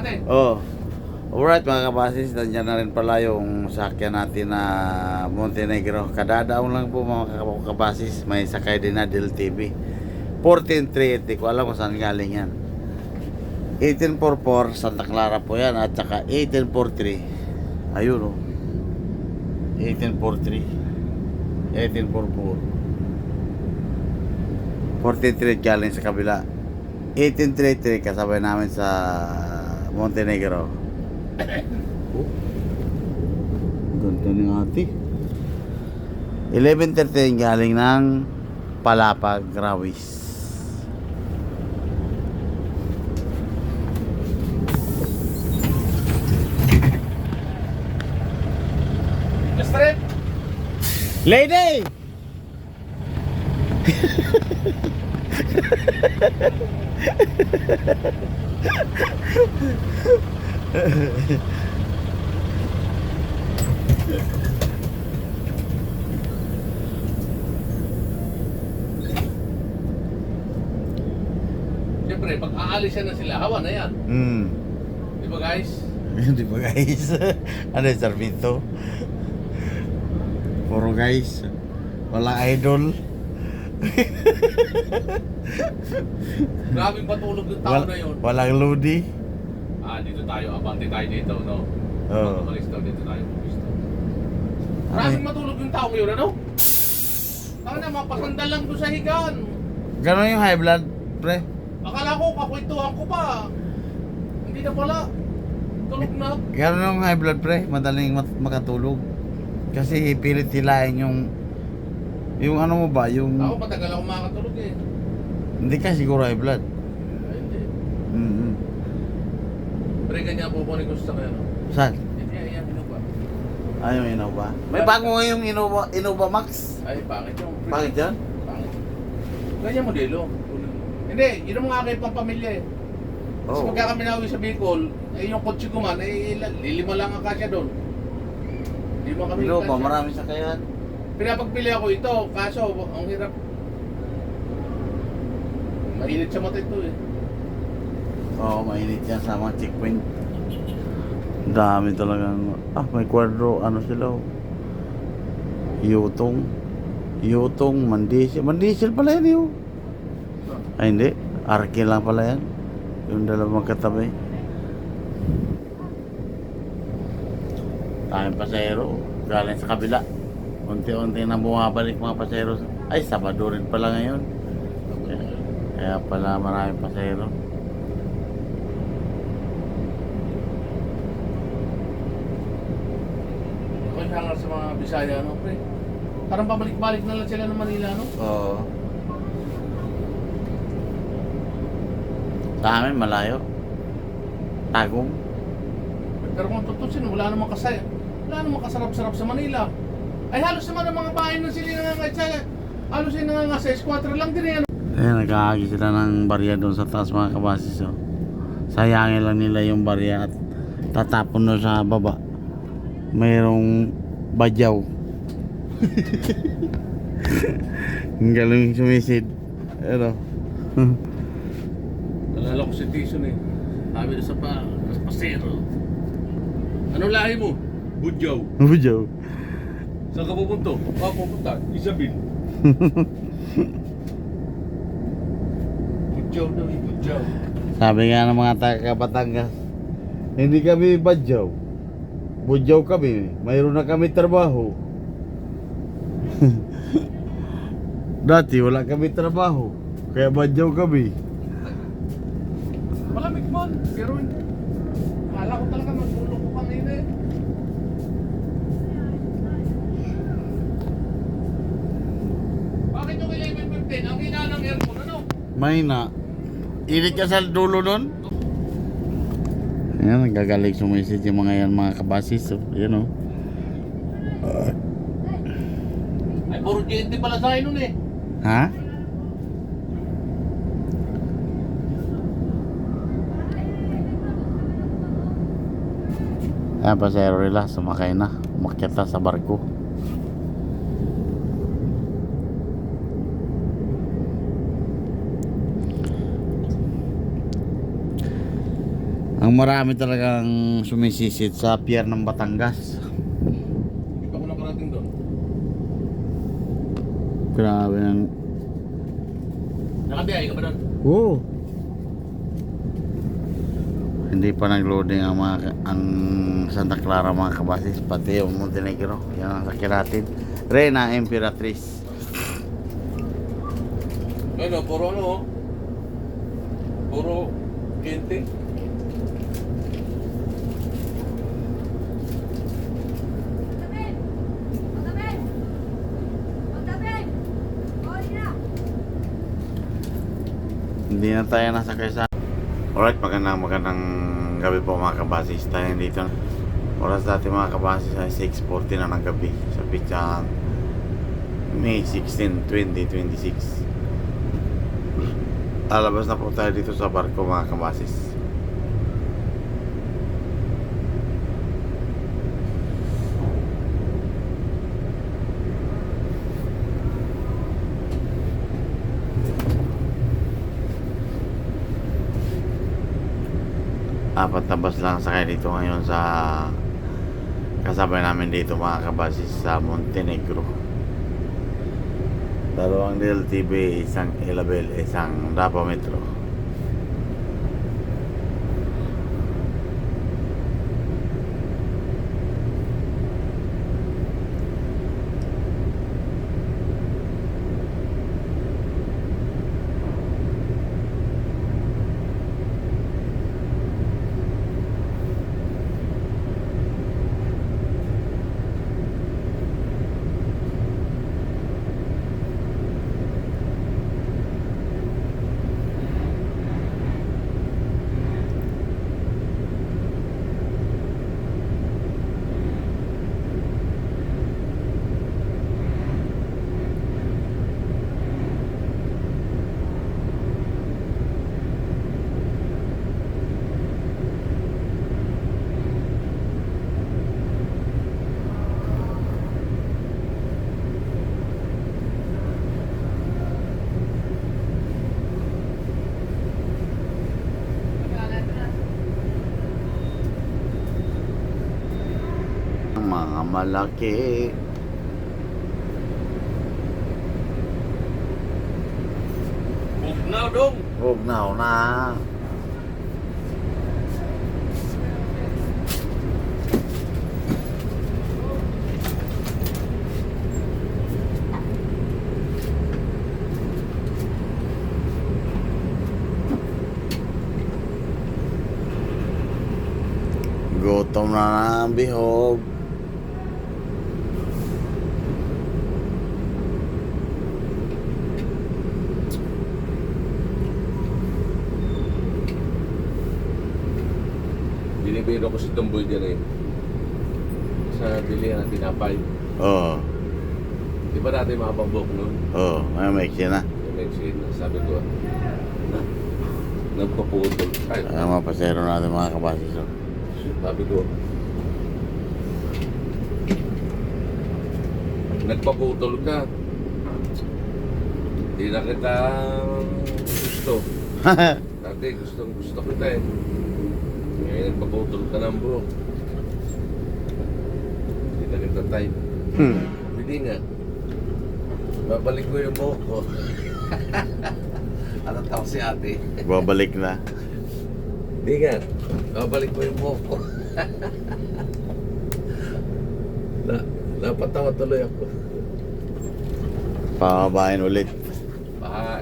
natin. Oh. Alright mga kabasis, nandiyan na rin pala yung sakyan natin na Montenegro. Kadadaon lang po mga kabasis, may sakay din na Del TV. 14380, ko alam kung saan galing yan. 1844, Santa Clara po yan. At saka 1843, ayun o. 1843, 1844. 43 galing sa kabila. 1833 kasabay namin sa Montenegro. Ganda ni ate. 11:13 galing ng Palapag, Rawis. Straight. Lady! Siyempre, pag aalisan na sila, hawa na yan. Di ba guys? Di ba guys? Ano yung Sarmento? Puro guys. Wala idol. Grabing patulog ng tao na yun. Walang lodi. Dito tayo, abante tayo dito, no? Oo. Umalis daw, dito tayo umalis daw. Grabing matulog yung tao ngayon, ano? Taka na, mapasandal lang doon sa higaan. Ganon yung high blood, pre? Akala ko, kakwentuhan ko pa. Hindi na pala. Tulog na. Ganon yung high blood, pre? Madaling makatulog. Kasi pilit hilahin yung ano mo ba, yung... Ako, matagal ako makatulog eh. Hindi ka siguro high blood. Ay, hindi. Pre, ganyan po kunin ko sa kanya, no? Saan? Hindi, ayan, inuba. Yung Innova. May bago ngayong Innova Max. Ay, pangit yung... Bakit yan? Pangit. Ganyan modelo. Hindi, yun ang mga kayo pang pamilya eh. Kasi pagka kami nawi sa Bicol, yung kotse ko man, lilima lang ang kasya doon. Lima kami Innova, kasya. marami sakayan. Pinapagpili ako ito, kaso ang hirap. Mainit sa mata ito eh. Oo, mainit yan sa mga checkpoint. Dami talagang... may kwadro, ano sila oh. Yutong, Mandisel. Mandisel pala yan yun. Ay hindi, Arki lang pala yan. Yung dalawang magkatabi. Daming pasahero, galing sa kabila. Unti-unti na bumabalik mga pasahero. Ay, Sabado rin pala ngayon. Kaya pala maraming pasahero. Ako yung hangar sa mga Bisaya, no, pre? Parang pabalik-balik na lang sila ng Manila, no? Oo. Sa amin, malayo. Tagum. Pero kung tutusin, wala namang kasarap-sarap sa Manila. Ay halos naman ang mga bahay na sila nangangatsa. Halos ay nangangasa, squatter lang din yan. Ayan, nagkakagi sila ng barya doon sa taas mga kabasis. Oh. Sayangin lang nila yung barya at tatapon na sa baba. Mayroong badyaw. Ang galing sumisid. Ano? Nalala ko si Tison eh. Sabi na sa pasero. Anong lahi mo? Budyaw. Badyaw. Saan ka pupunto? Pupunta. Isabel. Budyaw daw eh, budyaw. Sabi nga ng mga taga Batangas, hindi kami badyaw. Budyaw kami. Mayroon na kami trabaho. Dati wala kami trabaho. Kaya badyaw kami. Malamig man, pero akala ko talaga magulong ko kanina eh. Bakit yung 11:15? Ang hina ng aircon, ano? Mahina. Init ka sa dulo nun? Ayan, nagagaling sumisid yung mga yan, mga kabasis. So, yan o. Ay, puro GNT pala sa akin nun eh. Ha? Ayan, pasero nila, sumakay na. Umakyat na sa barko. Ang marami talagang sumisisid sa pier ng Batangas. Hindi pa ako nakarating doon. Grabe ng... Nakabiyahe ka ba doon? Oo. Hindi pa nag-loading ang ang Santa Clara mga kabasis, pati yung Montenegro. Yan ang sakyan natin. Reina Emperatriz. Ano, puro ano oh. Puro kente. Hindi na tayo nasakay sa... Alright, magandang gabi po mga kabasis. Tayo dito. Oras dati mga kabasis ay 6:40 na ng gabi sa pitsang May 16, 2026. Alabas na po tayo dito sa barko mga kabasis. Apat na bus lang sakay dito ngayon sa kasabay namin dito mga kabasis sa Montenegro. Dalawang DLTV, isang Ilabel, isang Davao Metro. Mga malaki. Bugnaw dong. Bugnaw na. Gutom na ang bihog. Binibiro ko si Tumboy dyan eh. Sa bilihan ng tinapay. Oo. Di ba natin makapambok nun? Oo, may maiksi na. Yung exit, sabi ko, nagpaputol. Ay, Ang mga pasero natin mga kabasis. Oh. sabi ko, nagpaputol ka. Hindi na kita gusto. Dati gusto kita eh. Ngayon nagpaputol ka ng buhok. Hindi na kita type. Hindi nga. Babalik ko yung buhok ko. Ano tawag si ate? Babalik na. Hindi nga. Babalik ko yung buhok ko. Napatawa tuloy ako. Pababain ulit.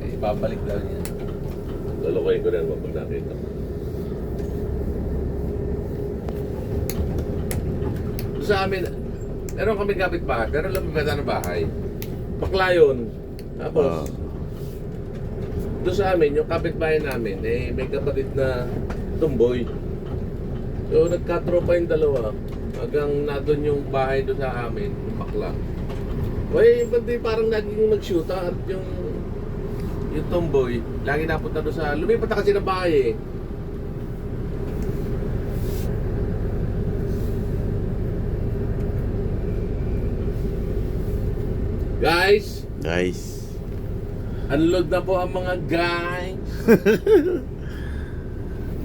Ibabalik daw niya. Lulukoyin ko na naman pag nakita. Sa amin, meron kami kapitbahay, pero lumipatan ng bahay. Bakla yun. Tapos, doon sa amin, yung kapitbahay namin, eh, may kapatid na tumboy. So, nagkatropa yung dalawa. Hanggang na doon yung bahay doon sa amin, yung bakla. Uy, pati parang naging mag-shoota at yung tumboy, lagi napunta doon sa, lumipat na kasi ng bahay eh. Guys, unload na po ang mga guys.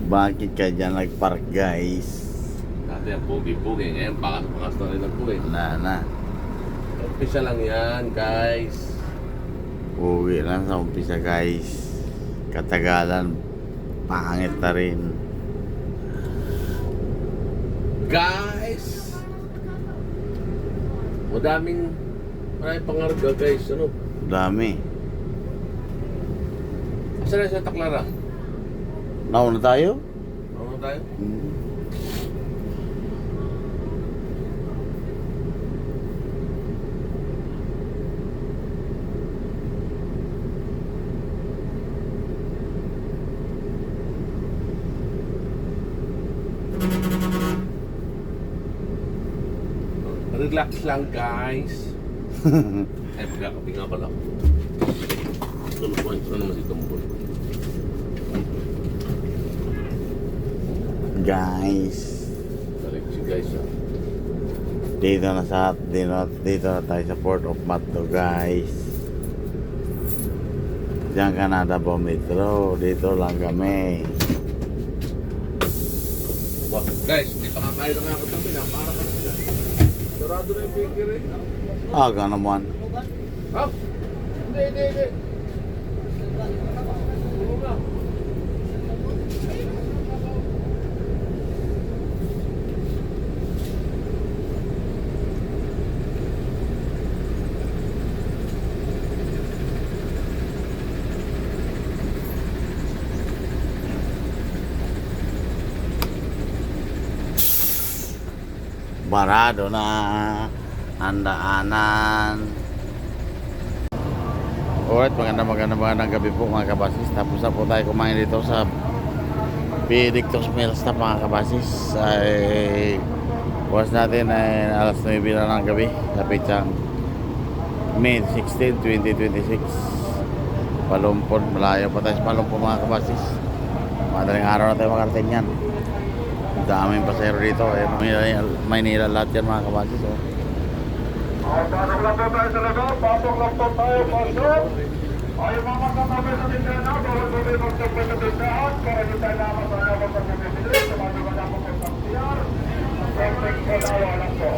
Bakit ka dyan nagpark guys? Dati ang pugi-pugi. Ngayon, pakas na rin ang pugi. Wala na. Umpisa lang yan, guys. Uwi lang sa umpisa guys. Katagalan, pangit na rin. Guys! Maraming pangarga, guys. Ano? Dami. Asa na Santa Clara? Nauna tayo? Ano tayo? Relax lang, guys. Ay, magkakapi nga pala. Tulog ko naman si Tumbol. Guys. Balik si guys, ah. Dito na tayo sa Port of Matto guys. Diyan Canada Metro. Dito lang kami. Guys, hindi pa kakain na nga katabi na. Para ka sila. Sarado na yung bakery. Aga naman. Ha? Hindi. Oo nga. Barado na ang daanan. Alright, magandang gabi po mga kabasis. Tapos na po tayo kumain dito sa Pidictos Mills na mga kabasis. Ay oras natin ay alas 9 na ng gabi sa pitsang May 16, 2026. Palumpon, malayo pa tayo sa Palumpon mga kabasis. Madaling araw na tayo makarating yan. Daming pasero dito. Maynila lahat yan mga kabasis. Oh. Pasok lang po tayo sa loob. Pasok lang po tayo. Pasok. Ay, mga katabi sa tindahan. Bawal po tayo magtagpay sa tindahan. Para di tayo naman sa naman sa pagkakasilis. Sa mga naman ako sa paksiyar. Perfect po na wala po.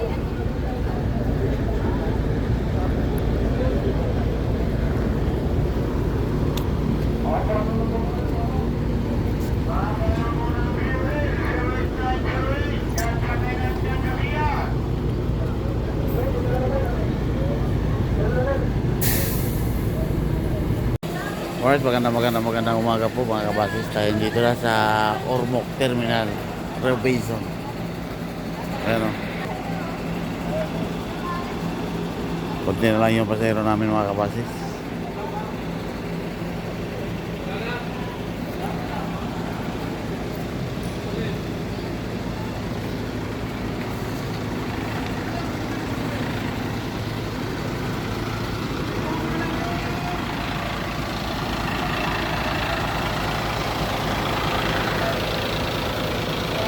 Alright, magandang umaga po mga kabasis. Tayo dito na sa Ormoc Terminal Robinson. Ayan o. Kunti na lang yung pasero namin mga kabasis.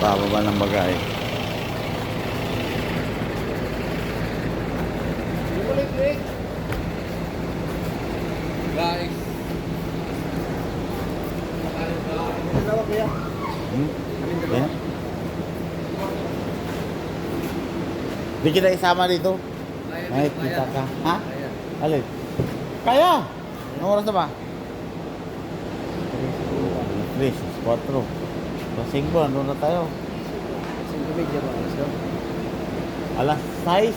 Bababa ng bagay. Guys. Ayan. Di kita isama dito. May kita ka. Ha? Alin? Kaya! Anong oras na ba? 3, 4. Pasing ba? Ano na tayo? Alas 6.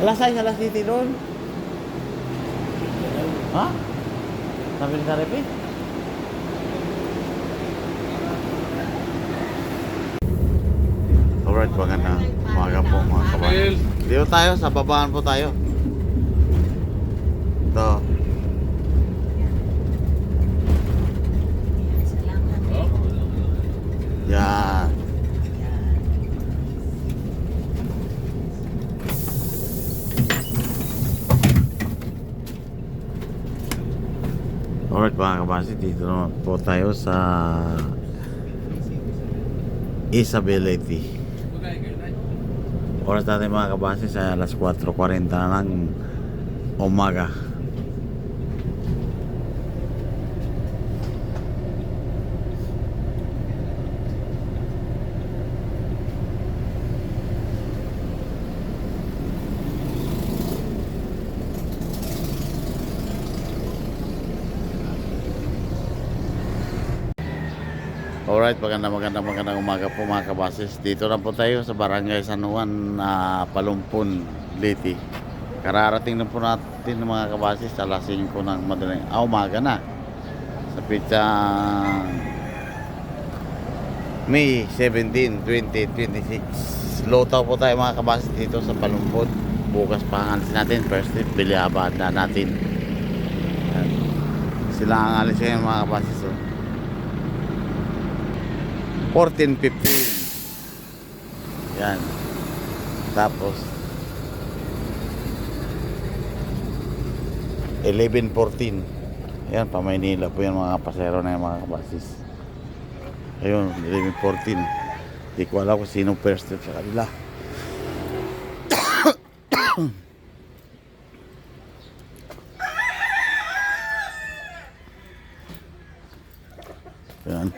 Alas 7 doon. Ha? Sabi ni Karepi? Alright, maganda. Umaga po mga kabayan. Dito tayo, sa babaan po tayo. Ito. Yan. Alright mga kabasi, dito naman po tayo sa Isabelity. Oras natin mga kabasi sa alas 4:40 ng umaga. Alright, magandang umaga po mga kabasis. Dito na po tayo sa Barangay San Juan, Palumpon, Liti. Kararating na po natin mga kabasis alas 5 ng madaling umaga na. Sa pitsang May 17, 2026. Lotaw po tayo mga kabasis dito sa Palumpon. Bukas pa ang alis natin. First trip, Biliabad na natin. Yan. Sila ang alis ngayon mga kabasis. 14:15. Yan. Tapos 11:14. Yan, pa Maynila po yan mga pasero na yung mga kabasis. Ayun, 11:14. Di ko alam kung sino first trip sa kanila. Yan.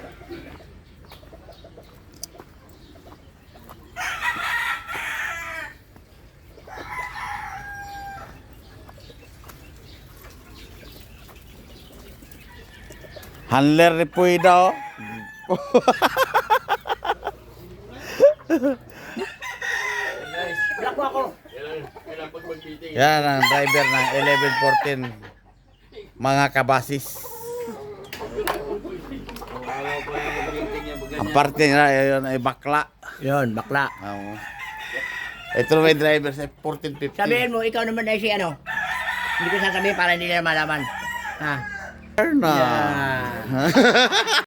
Handler ni Puido. Yan ang driver ng 11:14 mga kabasis. Ang parte nila yun ay bakla. Yun, bakla. Oo. Ito may driver sa 14:15. Sabihin mo, ikaw naman ay si ano. Hindi ko sasabihin para hindi nila malaman. Ha? Na. Yeah.